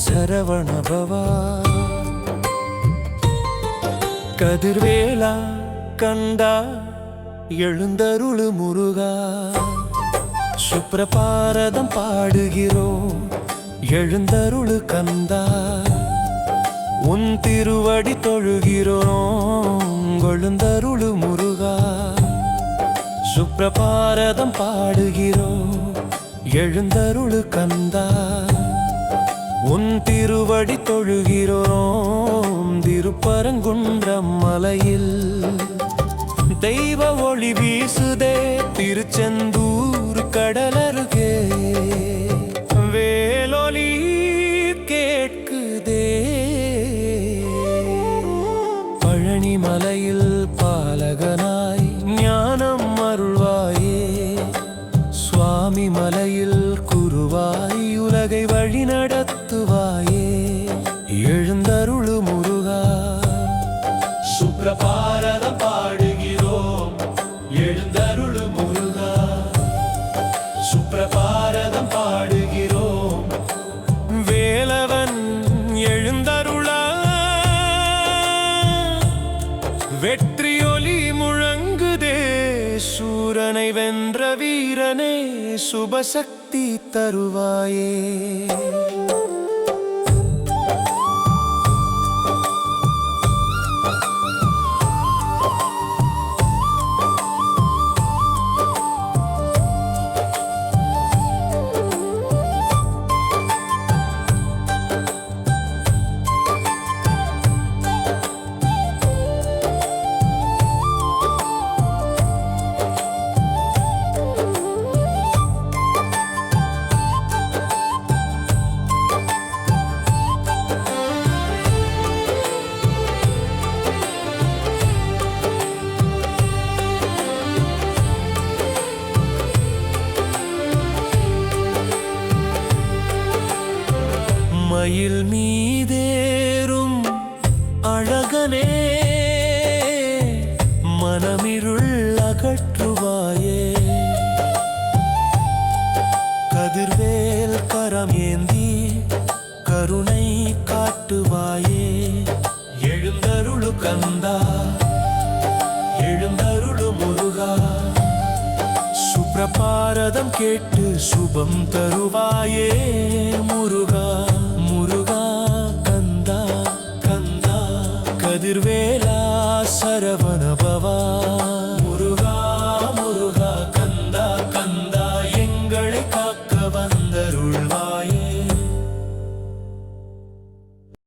சரவணபவா கதிர்வேலா கந்தா எழுந்தருளு முருகா சுப்ரபாரதம் பாடுகிறோம் எழுந்தருளு கந்தா உன் திருவடி தொழுகிறோம் எழுந்தருளு முருகா சுப்ரபாரதம் பாடுகிறோம் எழுந்தருளு கந்தா உன் திருவடி தொழுகிறோம் திருப்பரங்குன்றம் மலையில் தெய்வ ஒளி வீசுதே திருச்செந்தூர் கடலருகே வேலொலி கேட்குதே பழனி மலையில் பாலகனாய் ஞானம் அருள்வாயே சுவாமி மலையில் குருவாய் உலகை வழி நடத்துவாயே எழுந்தருளு முருகா சுப்ரபாரதம் பாடுகிறோம் எழுந்தருளு முருகா சுப்ரபாரதம் பாடுகிறோம் வேலவன் எழுந்தருளா வெற்றியொலி முழங்குதே சூரனை வென்ற வீரனே சுபசக்தி தருவாயே மயில் மீதேறும் அழகனே மனமிருள் அகற்றுவாயே கதிர்வேல் கரம் ஏந்தி கருணை காட்டுவாயே எழுந்தருளு கந்தா எழுந்தருளு முருகா சுப்ரபாரதம் கேட்டு சுபம் தருவாயே முருகா முருகா கந்தா கந்தா கதிர்வேலா சரவணபவா